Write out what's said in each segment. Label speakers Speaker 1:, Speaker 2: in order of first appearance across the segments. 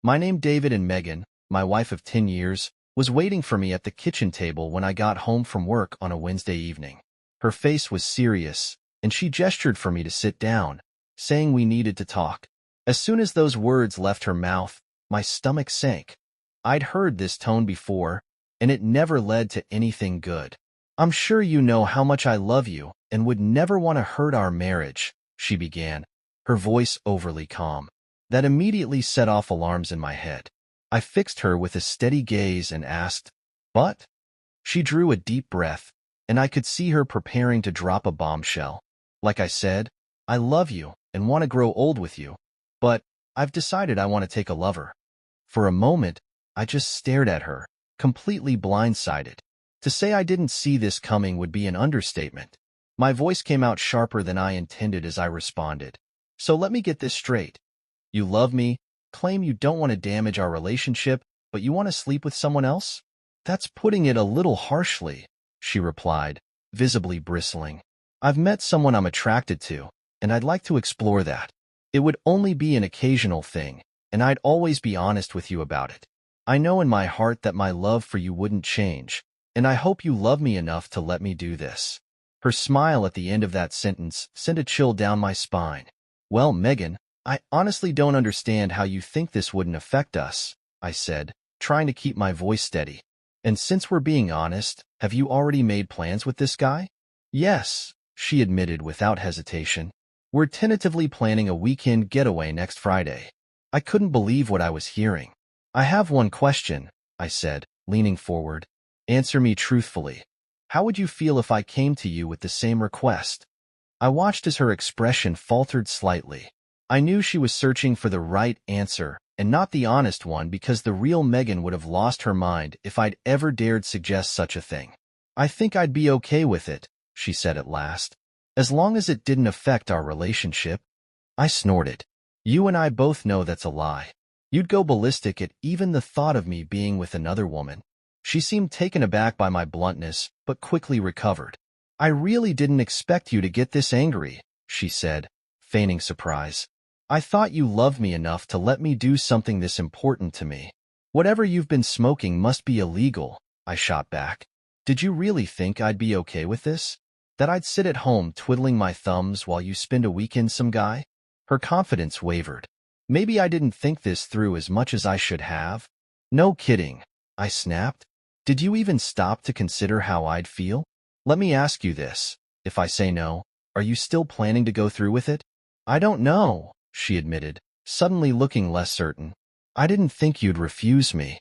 Speaker 1: My name David and Megan, my wife of 10 years, was waiting for me at the kitchen table when I got home from work on a Wednesday evening. Her face was serious, and she gestured for me to sit down, saying we needed to talk. As soon as those words left her mouth, my stomach sank. I'd heard this tone before, and it never led to anything good. "I'm sure you know how much I love you and would never want to hurt our marriage," she began, her voice overly calm. That immediately set off alarms in my head. I fixed her with a steady gaze and asked, "But?" She drew a deep breath, and I could see her preparing to drop a bombshell. "Like I said, I love you and want to grow old with you, but I've decided I want to take a lover." For a moment, I just stared at her, completely blindsided. To say I didn't see this coming would be an understatement. My voice came out sharper than I intended as I responded. "So let me get this straight. You love me, claim you don't want to damage our relationship, but you want to sleep with someone else?" "That's putting it a little harshly," she replied, visibly bristling. "I've met someone I'm attracted to, and I'd like to explore that. It would only be an occasional thing, and I'd always be honest with you about it. I know in my heart that my love for you wouldn't change, and I hope you love me enough to let me do this." Her smile at the end of that sentence sent a chill down my spine. "Well, Megan, I honestly don't understand how you think this wouldn't affect us," I said, trying to keep my voice steady. "And since we're being honest, have you already made plans with this guy?" "Yes," she admitted without hesitation. "We're tentatively planning a weekend getaway next Friday." I couldn't believe what I was hearing. "I have one question," I said, leaning forward. "Answer me truthfully. How would you feel if I came to you with the same request?" I watched as her expression faltered slightly. I knew she was searching for the right answer and not the honest one, because the real Megan would have lost her mind if I'd ever dared suggest such a thing. "I think I'd be okay with it," she said at last, "as long as it didn't affect our relationship." I snorted. "You and I both know that's a lie. You'd go ballistic at even the thought of me being with another woman." She seemed taken aback by my bluntness, but quickly recovered. "I really didn't expect you to get this angry," she said, feigning surprise. "I thought you loved me enough to let me do something this important to me." "Whatever you've been smoking must be illegal," I shot back. "Did you really think I'd be okay with this? That I'd sit at home twiddling my thumbs while you spend a weekend some guy?" Her confidence wavered. Maybe I didn't think this through as much as I should have. "No kidding," I snapped. "Did you even stop to consider how I'd feel? Let me ask you this. If I say no, are you still planning to go through with it?" "I don't know," she admitted, suddenly looking less certain. "I didn't think you'd refuse me."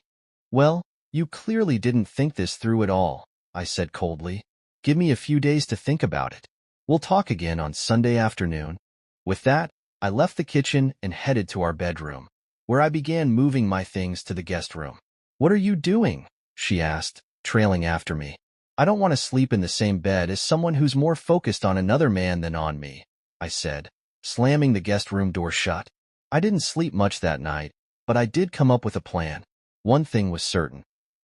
Speaker 1: "Well, you clearly didn't think this through at all," I said coldly. "Give me a few days to think about it. We'll talk again on Sunday afternoon." With that, I left the kitchen and headed to our bedroom, where I began moving my things to the guest room. "What are you doing?" she asked, trailing after me. "I don't want to sleep in the same bed as someone who's more focused on another man than on me," I said, slamming the guest room door shut. I didn't sleep much that night, but I did come up with a plan. One thing was certain.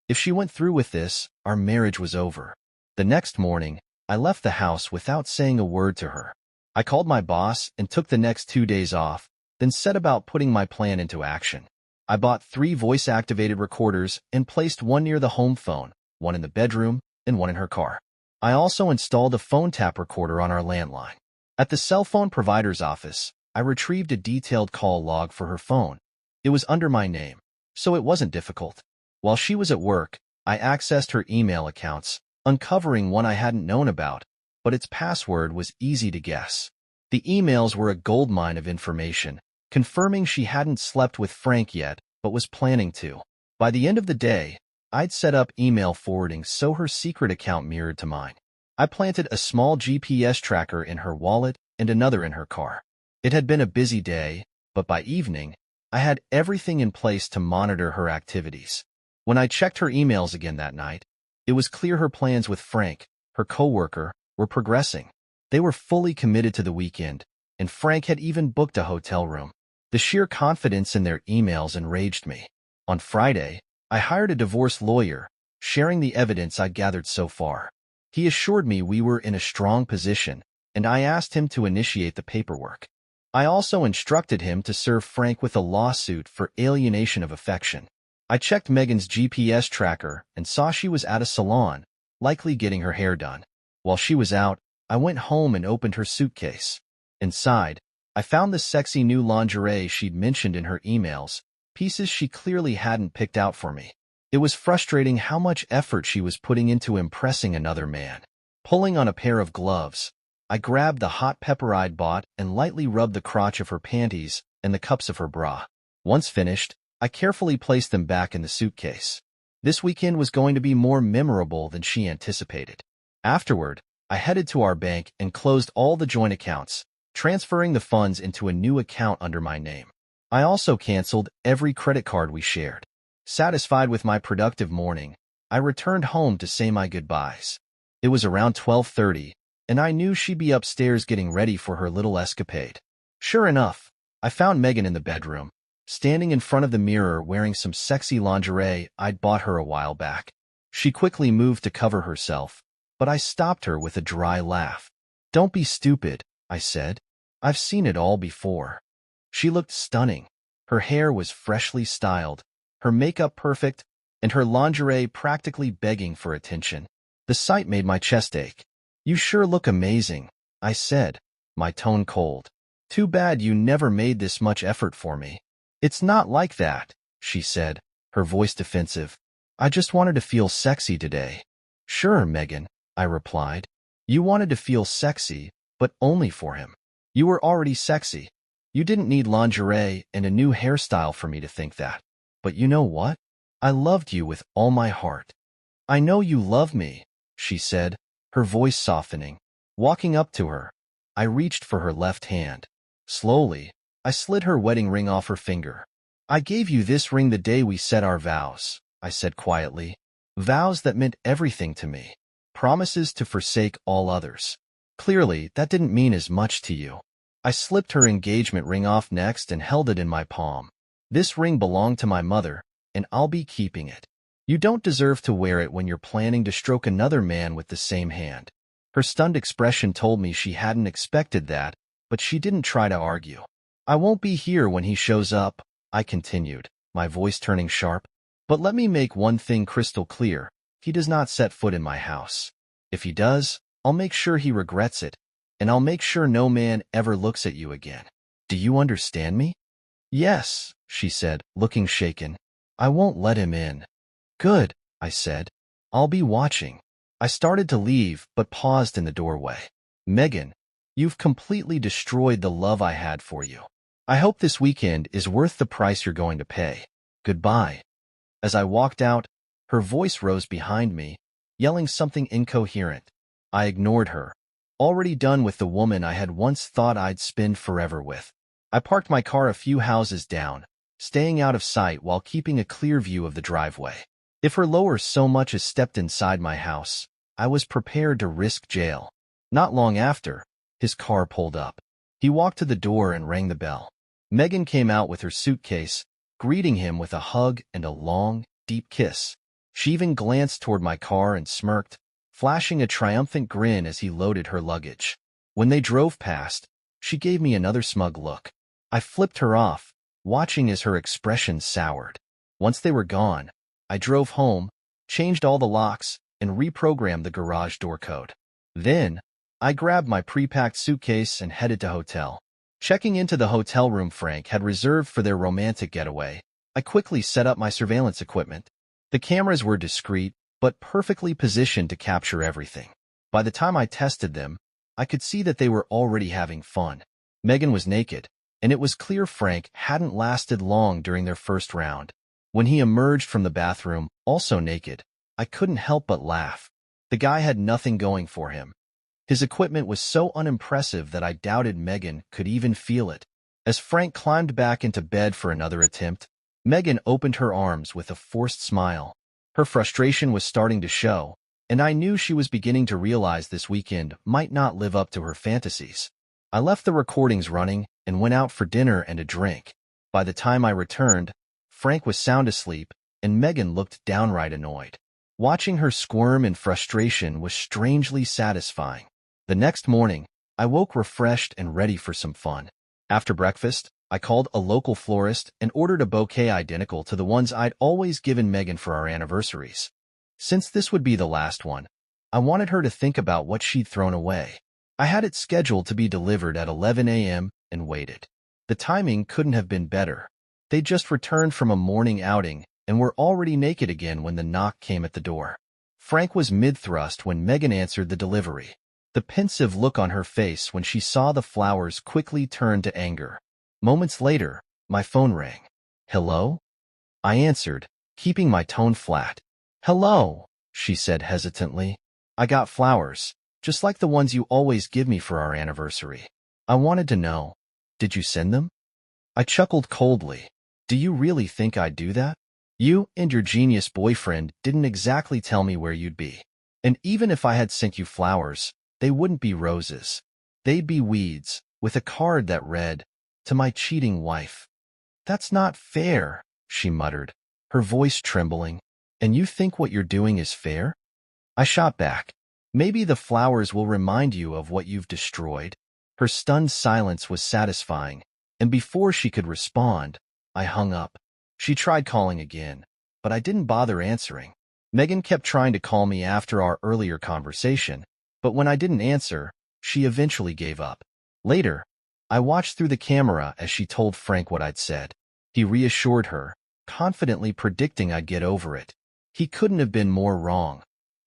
Speaker 1: If she went through with this, our marriage was over. The next morning, I left the house without saying a word to her. I called my boss and took the next 2 days off, then set about putting my plan into action. I bought 3 voice-activated recorders and placed one near the home phone, one in the bedroom, and one in her car. I also installed a phone tap recorder on our landline. At the cell phone provider's office, I retrieved a detailed call log for her phone. It was under my name, so it wasn't difficult. While she was at work, I accessed her email accounts, uncovering one I hadn't known about, but its password was easy to guess. The emails were a goldmine of information, confirming she hadn't slept with Frank yet, but was planning to. By the end of the day, I'd set up email forwarding so her secret account mirrored to mine. I planted a small GPS tracker in her wallet and another in her car. It had been a busy day, but by evening, I had everything in place to monitor her activities. When I checked her emails again that night, it was clear her plans with Frank, her coworker, were progressing. They were fully committed to the weekend, and Frank had even booked a hotel room. The sheer confidence in their emails enraged me. On Friday, I hired a divorce lawyer, sharing the evidence I'd gathered so far. He assured me we were in a strong position, and I asked him to initiate the paperwork. I also instructed him to serve Frank with a lawsuit for alienation of affection. I checked Megan's GPS tracker and saw she was at a salon, likely getting her hair done. While she was out, I went home and opened her suitcase. Inside, I found the sexy new lingerie she'd mentioned in her emails, pieces she clearly hadn't picked out for me. It was frustrating how much effort she was putting into impressing another man. Pulling on a pair of gloves, I grabbed the hot pepper I'd bought and lightly rubbed the crotch of her panties and the cups of her bra. Once finished, I carefully placed them back in the suitcase. This weekend was going to be more memorable than she anticipated. Afterward, I headed to our bank and closed all the joint accounts, transferring the funds into a new account under my name. I also canceled every credit card we shared. Satisfied with my productive morning, I returned home to say my goodbyes. It was around 12:30, and I knew she'd be upstairs getting ready for her little escapade. Sure enough, I found Megan in the bedroom, standing in front of the mirror wearing some sexy lingerie I'd bought her a while back. She quickly moved to cover herself, but I stopped her with a dry laugh. "Don't be stupid," I said. "I've seen it all before." She looked stunning. Her hair was freshly styled, her makeup perfect, and her lingerie practically begging for attention. The sight made my chest ache. "You sure look amazing," I said, my tone cold. "Too bad you never made this much effort for me." "It's not like that," she said, her voice defensive. "I just wanted to feel sexy today." "Sure, Megan," I replied. "You wanted to feel sexy, but only for him. You were already sexy. You didn't need lingerie and a new hairstyle for me to think that. But you know what? I loved you with all my heart." "I know you love me," she said, her voice softening. Walking up to her, I reached for her left hand. Slowly, I slid her wedding ring off her finger. "I gave you this ring the day we said our vows," I said quietly. "Vows that meant everything to me. Promises to forsake all others. Clearly, that didn't mean as much to you." I slipped her engagement ring off next and held it in my palm. "This ring belonged to my mother, and I'll be keeping it. You don't deserve to wear it when you're planning to stroke another man with the same hand." Her stunned expression told me she hadn't expected that, but she didn't try to argue. "I won't be here when he shows up," I continued, my voice turning sharp. "But let me make one thing crystal clear. He does not set foot in my house. If he does, I'll make sure he regrets it, and I'll make sure no man ever looks at you again. Do you understand me?" "Yes," she said, looking shaken. "I won't let him in." "Good," I said. "I'll be watching." I started to leave, but paused in the doorway. "Megan, you've completely destroyed the love I had for you. I hope this weekend is worth the price you're going to pay. Goodbye." As I walked out, her voice rose behind me, yelling something incoherent. I ignored her, already done with the woman I had once thought I'd spend forever with. I parked my car a few houses down, staying out of sight while keeping a clear view of the driveway. If her lower so much as stepped inside my house, I was prepared to risk jail. Not long after, his car pulled up. He walked to the door and rang the bell. Megan came out with her suitcase, greeting him with a hug and a long, deep kiss. She even glanced toward my car and smirked, flashing a triumphant grin as he loaded her luggage. When they drove past, she gave me another smug look. I flipped her off, watching as her expression soured. Once they were gone, I drove home, changed all the locks, and reprogrammed the garage door code. Then, I grabbed my pre-packed suitcase and headed to hotel. Checking into the hotel room Frank had reserved for their romantic getaway, I quickly set up my surveillance equipment. The cameras were discreet, but perfectly positioned to capture everything. By the time I tested them, I could see that they were already having fun. Megan was naked, and it was clear Frank hadn't lasted long during their first round. When he emerged from the bathroom, also naked, I couldn't help but laugh. The guy had nothing going for him. His equipment was so unimpressive that I doubted Megan could even feel it. As Frank climbed back into bed for another attempt, Megan opened her arms with a forced smile. Her frustration was starting to show, and I knew she was beginning to realize this weekend might not live up to her fantasies. I left the recordings running and went out for dinner and a drink. By the time I returned, Frank was sound asleep, and Megan looked downright annoyed. Watching her squirm in frustration was strangely satisfying. The next morning, I woke refreshed and ready for some fun. After breakfast, I called a local florist and ordered a bouquet identical to the ones I'd always given Megan for our anniversaries. Since this would be the last one, I wanted her to think about what she'd thrown away. I had it scheduled to be delivered at 11 a.m. and waited. The timing couldn't have been better. They'd just returned from a morning outing and were already naked again when the knock came at the door. Frank was mid-thrust when Megan answered the delivery. The pensive look on her face when she saw the flowers quickly turned to anger. Moments later, my phone rang. "Hello?" I answered, keeping my tone flat. "Hello," she said hesitantly. "I got flowers, just like the ones you always give me for our anniversary. I wanted to know, did you send them?" I chuckled coldly. "Do you really think I'd do that? You and your genius boyfriend didn't exactly tell me where you'd be. And even if I had sent you flowers, they wouldn't be roses. They'd be weeds, with a card that read, 'To my cheating wife.'" "That's not fair," she muttered, her voice trembling. "And you think what you're doing is fair?" I shot back. "Maybe the flowers will remind you of what you've destroyed." Her stunned silence was satisfying, and before she could respond, I hung up. She tried calling again, but I didn't bother answering. Megan kept trying to call me after our earlier conversation, but when I didn't answer, she eventually gave up. Later, I watched through the camera as she told Frank what I'd said. He reassured her, confidently predicting I'd get over it. He couldn't have been more wrong.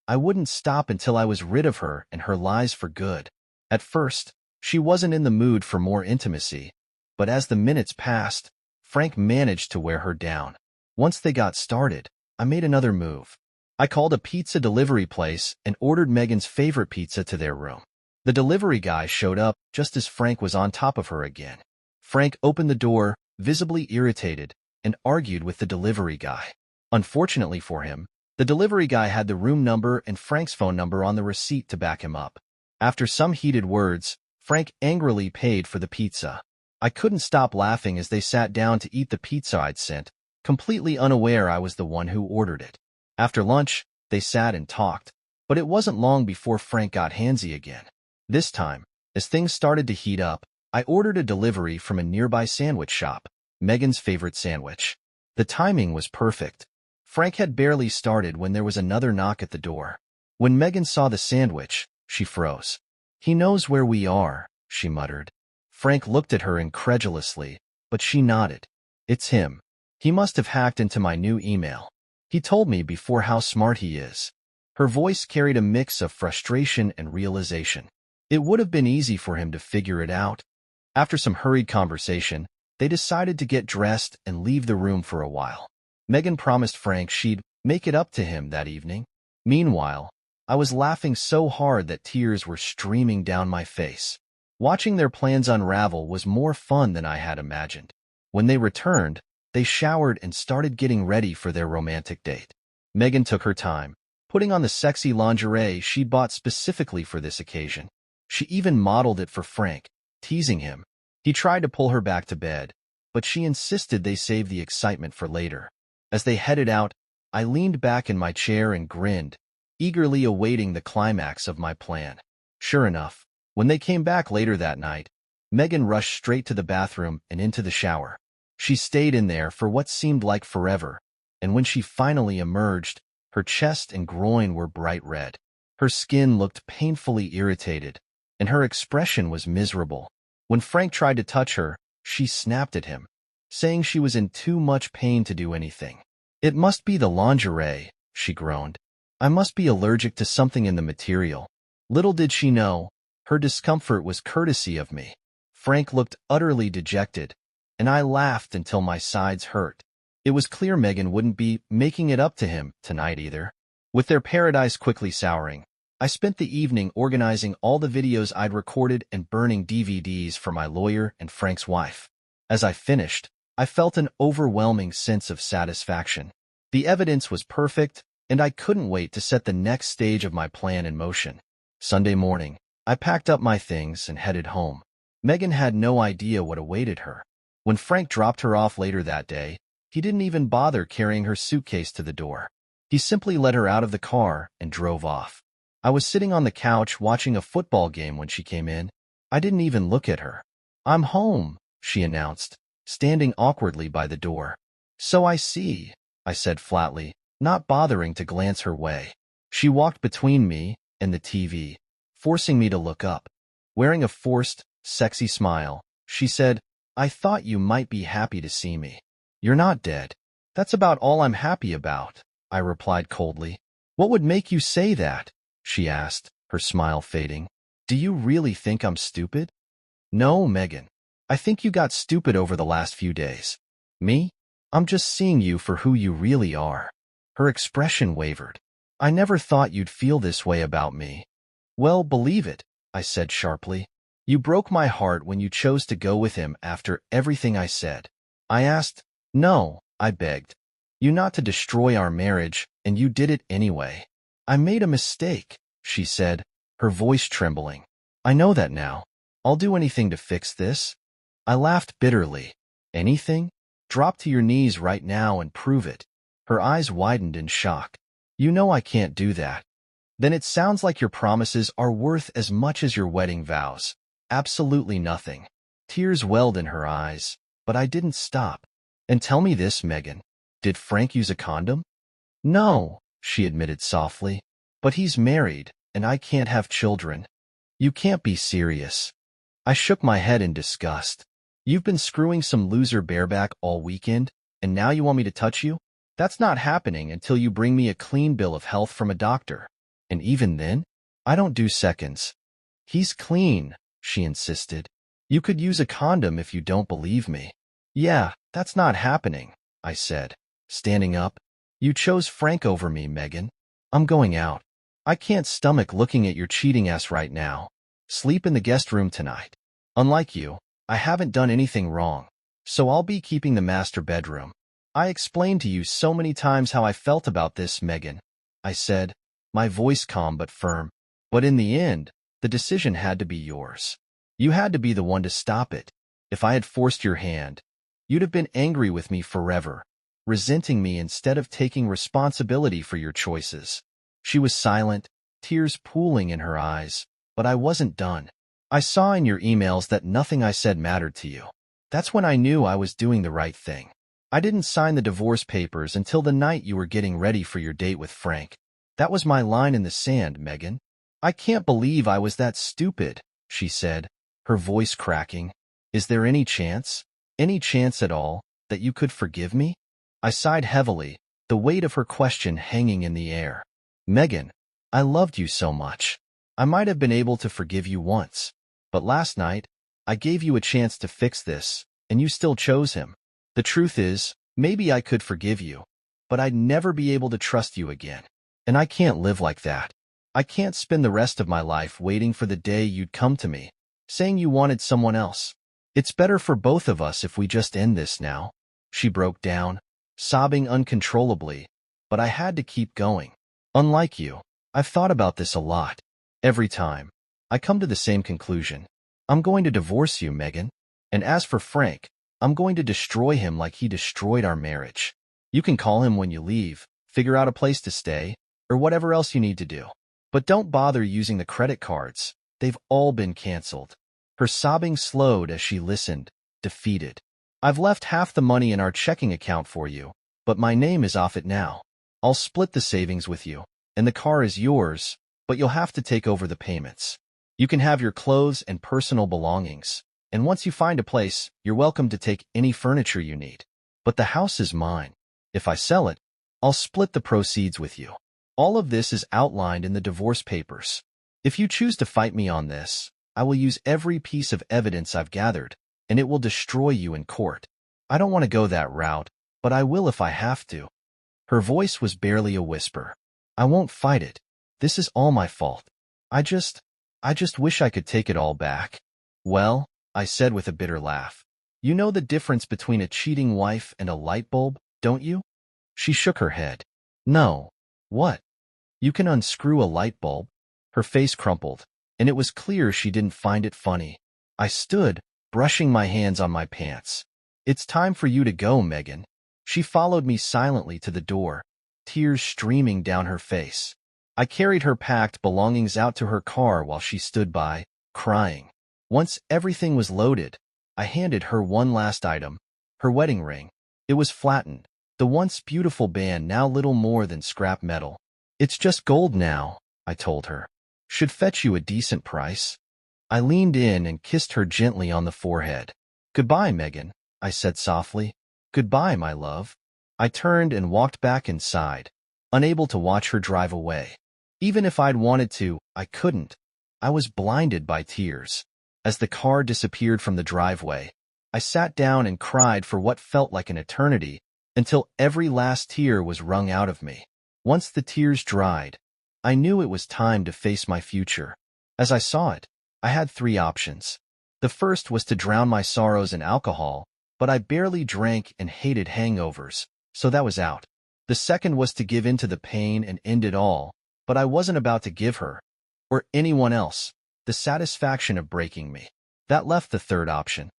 Speaker 1: I wouldn't stop until I was rid of her and her lies for good. At first, she wasn't in the mood for more intimacy, but as the minutes passed, Frank managed to wear her down. Once they got started, I made another move. I called a pizza delivery place and ordered Megan's favorite pizza to their room. The delivery guy showed up just as Frank was on top of her again. Frank opened the door, visibly irritated, and argued with the delivery guy. Unfortunately for him, the delivery guy had the room number and Frank's phone number on the receipt to back him up. After some heated words, Frank angrily paid for the pizza. I couldn't stop laughing as they sat down to eat the pizza I'd sent, completely unaware I was the one who ordered it. After lunch, they sat and talked, but it wasn't long before Frank got handsy again. This time, as things started to heat up, I ordered a delivery from a nearby sandwich shop, Megan's favorite sandwich. The timing was perfect. Frank had barely started when there was another knock at the door. When Megan saw the sandwich, she froze. "He knows where we are," she muttered. Frank looked at her incredulously, but she nodded. "It's him. He must have hacked into my new email. He told me before how smart he is." Her voice carried a mix of frustration and realization. It would have been easy for him to figure it out. After some hurried conversation, they decided to get dressed and leave the room for a while. Megan promised Frank she'd make it up to him that evening. Meanwhile, I was laughing so hard that tears were streaming down my face. Watching their plans unravel was more fun than I had imagined. When they returned, they showered and started getting ready for their romantic date. Megan took her time, putting on the sexy lingerie she'd bought specifically for this occasion. She even modeled it for Frank, teasing him. He tried to pull her back to bed, but she insisted they save the excitement for later. As they headed out, I leaned back in my chair and grinned, eagerly awaiting the climax of my plan. Sure enough, when they came back later that night, Megan rushed straight to the bathroom and into the shower. She stayed in there for what seemed like forever, and when she finally emerged, her chest and groin were bright red. Her skin looked painfully irritated, and her expression was miserable. When Frank tried to touch her, she snapped at him, saying she was in too much pain to do anything. "It must be the lingerie," she groaned. "I must be allergic to something in the material." Little did she know, her discomfort was courtesy of me. Frank looked utterly dejected, and I laughed until my sides hurt. It was clear Megan wouldn't be making it up to him tonight either. With their paradise quickly souring, I spent the evening organizing all the videos I'd recorded and burning DVDs for my lawyer and Frank's wife. As I finished, I felt an overwhelming sense of satisfaction. The evidence was perfect, and I couldn't wait to set the next stage of my plan in motion. Sunday morning, I packed up my things and headed home. Megan had no idea what awaited her. When Frank dropped her off later that day, he didn't even bother carrying her suitcase to the door. He simply let her out of the car and drove off. I was sitting on the couch watching a football game when she came in. I didn't even look at her. "I'm home," she announced, standing awkwardly by the door. So I see, I said flatly, not bothering to glance her way. She walked between me and the TV, forcing me to look up. Wearing a forced, sexy smile, she said, I thought you might be happy to see me. You're not dead. That's about all I'm happy about, I replied coldly. What would make you say that? She asked, her smile fading. Do you really think I'm stupid? No, Megan. I think you got stupid over the last few days. Me? I'm just seeing you for who you really are. Her expression wavered. I never thought you'd feel this way about me. Well, believe it, I said sharply. You broke my heart when you chose to go with him after everything I said. I asked, no, I begged you not to destroy our marriage, and you did it anyway. I made a mistake, she said, her voice trembling. I know that now. I'll do anything to fix this. I laughed bitterly. Anything? Drop to your knees right now and prove it. Her eyes widened in shock. You know I can't do that. Then it sounds like your promises are worth as much as your wedding vows. Absolutely nothing. Tears welled in her eyes, but I didn't stop. And tell me this, Megan. Did Frank use a condom? No, she admitted softly. But he's married, and I can't have children. You can't be serious. I shook my head in disgust. You've been screwing some loser bareback all weekend, and now you want me to touch you? That's not happening until you bring me a clean bill of health from a doctor. And even then, I don't do seconds. He's clean, she insisted. You could use a condom if you don't believe me. Yeah, that's not happening, I said, standing up. You chose Frank over me, Megan. I'm going out. I can't stomach looking at your cheating ass right now. Sleep in the guest room tonight. Unlike you, I haven't done anything wrong, so I'll be keeping the master bedroom. I explained to you so many times how I felt about this, Megan, I said, my voice calm but firm. But in the end, the decision had to be yours. You had to be the one to stop it. If I had forced your hand, you'd have been angry with me forever, resenting me instead of taking responsibility for your choices. She was silent, tears pooling in her eyes, but I wasn't done. I saw in your emails that nothing I said mattered to you. That's when I knew I was doing the right thing. I didn't sign the divorce papers until the night you were getting ready for your date with Frank. That was my line in the sand, Megan. I can't believe I was that stupid, she said, her voice cracking. Is there any chance at all, that you could forgive me? I sighed heavily, the weight of her question hanging in the air. Megan, I loved you so much. I might have been able to forgive you once. But last night, I gave you a chance to fix this, and you still chose him. The truth is, maybe I could forgive you, but I'd never be able to trust you again. And I can't live like that. I can't spend the rest of my life waiting for the day you'd come to me, saying you wanted someone else. It's better for both of us if we just end this now. She broke down, sobbing uncontrollably, but I had to keep going. Unlike you, I've thought about this a lot. Every time, I come to the same conclusion. I'm going to divorce you, Megan. And as for Frank, I'm going to destroy him like he destroyed our marriage. You can call him when you leave, figure out a place to stay, or whatever else you need to do. But don't bother using the credit cards. They've all been canceled. Her sobbing slowed as she listened, defeated. I've left half the money in our checking account for you, but my name is off it now. I'll split the savings with you, and the car is yours, but you'll have to take over the payments. You can have your clothes and personal belongings, and once you find a place, you're welcome to take any furniture you need. But the house is mine. If I sell it, I'll split the proceeds with you. All of this is outlined in the divorce papers. If you choose to fight me on this, I will use every piece of evidence I've gathered, and it will destroy you in court. I don't want to go that route, but I will if I have to. Her voice was barely a whisper. I won't fight it. This is all my fault. I just wish I could take it all back. Well, I said with a bitter laugh. You know the difference between a cheating wife and a light bulb, don't you? She shook her head. No. What? You can unscrew a light bulb? Her face crumpled, and it was clear she didn't find it funny. I stood, brushing my hands on my pants. It's time for you to go, Megan. She followed me silently to the door, tears streaming down her face. I carried her packed belongings out to her car while she stood by, crying. Once everything was loaded, I handed her one last item, her wedding ring. It was flattened, the once beautiful band now little more than scrap metal. It's just gold now, I told her. Should fetch you a decent price. I leaned in and kissed her gently on the forehead. Goodbye, Megan, I said softly. Goodbye, my love. I turned and walked back inside, unable to watch her drive away. Even if I'd wanted to, I couldn't. I was blinded by tears. As the car disappeared from the driveway, I sat down and cried for what felt like an eternity, until every last tear was wrung out of me. Once the tears dried, I knew it was time to face my future. As I saw it, I had three options. The first was to drown my sorrows in alcohol, but I barely drank and hated hangovers, so that was out. The second was to give in to the pain and end it all, but I wasn't about to give her, or anyone else, the satisfaction of breaking me. That left the third option,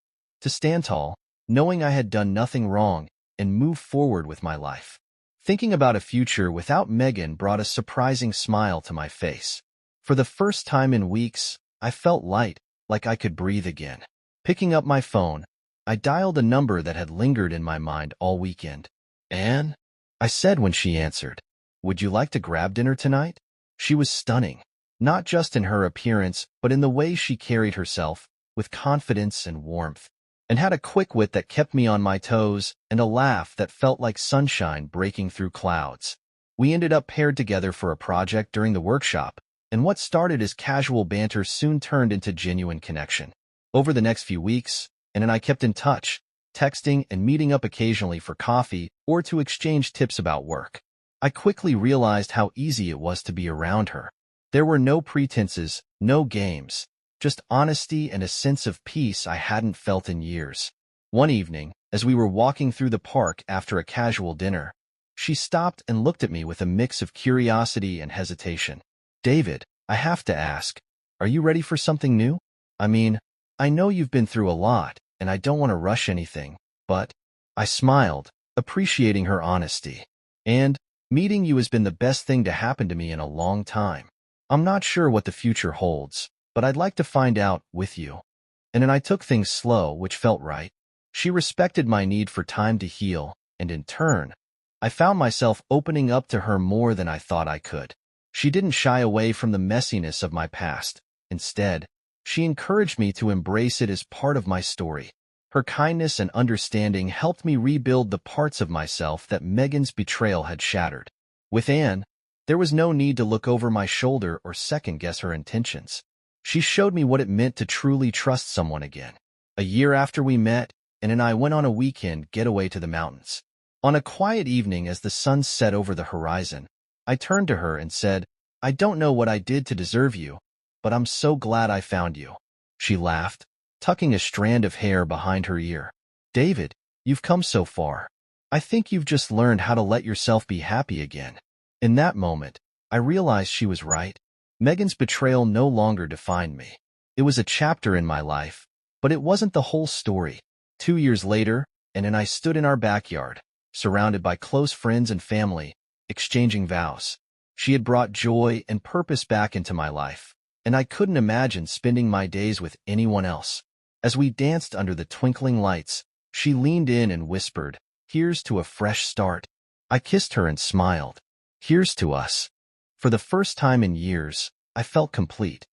Speaker 1: to stand tall, knowing I had done nothing wrong, and move forward with my life. Thinking about a future without Megan brought a surprising smile to my face. For the first time in weeks, I felt light, like I could breathe again. Picking up my phone, I dialed a number that had lingered in my mind all weekend. Anne? I said when she answered. Would you like to grab dinner tonight? She was stunning, not just in her appearance, but in the way she carried herself, with confidence and warmth, and had a quick wit that kept me on my toes and a laugh that felt like sunshine breaking through clouds. We ended up paired together for a project during the workshop, and what started as casual banter soon turned into genuine connection. Over the next few weeks, Anne and I kept in touch, texting and meeting up occasionally for coffee or to exchange tips about work. I quickly realized how easy it was to be around her. There were no pretenses, no games, just honesty and a sense of peace I hadn't felt in years. One evening, as we were walking through the park after a casual dinner, she stopped and looked at me with a mix of curiosity and hesitation. David, I have to ask, are you ready for something new? I mean, I know you've been through a lot, and I don't want to rush anything, but I smiled, appreciating her honesty. And meeting you has been the best thing to happen to me in a long time. I'm not sure what the future holds, but I'd like to find out with you. And then I took things slow, which felt right. She respected my need for time to heal, and in turn, I found myself opening up to her more than I thought I could. She didn't shy away from the messiness of my past. Instead, she encouraged me to embrace it as part of my story. Her kindness and understanding helped me rebuild the parts of myself that Megan's betrayal had shattered. With Anne, there was no need to look over my shoulder or second-guess her intentions. She showed me what it meant to truly trust someone again. A year after we met, Anne and I went on a weekend getaway to the mountains. On a quiet evening as the sun set over the horizon, I turned to her and said, I don't know what I did to deserve you, but I'm so glad I found you. She laughed, tucking a strand of hair behind her ear. David, you've come so far. I think you've just learned how to let yourself be happy again. In that moment, I realized she was right. Megan's betrayal no longer defined me. It was a chapter in my life, but it wasn't the whole story. 2 years later, Anne and I stood in our backyard, surrounded by close friends and family, exchanging vows. She had brought joy and purpose back into my life, and I couldn't imagine spending my days with anyone else. As we danced under the twinkling lights, she leaned in and whispered, Here's to a fresh start. I kissed her and smiled. Here's to us. For the first time in years, I felt complete.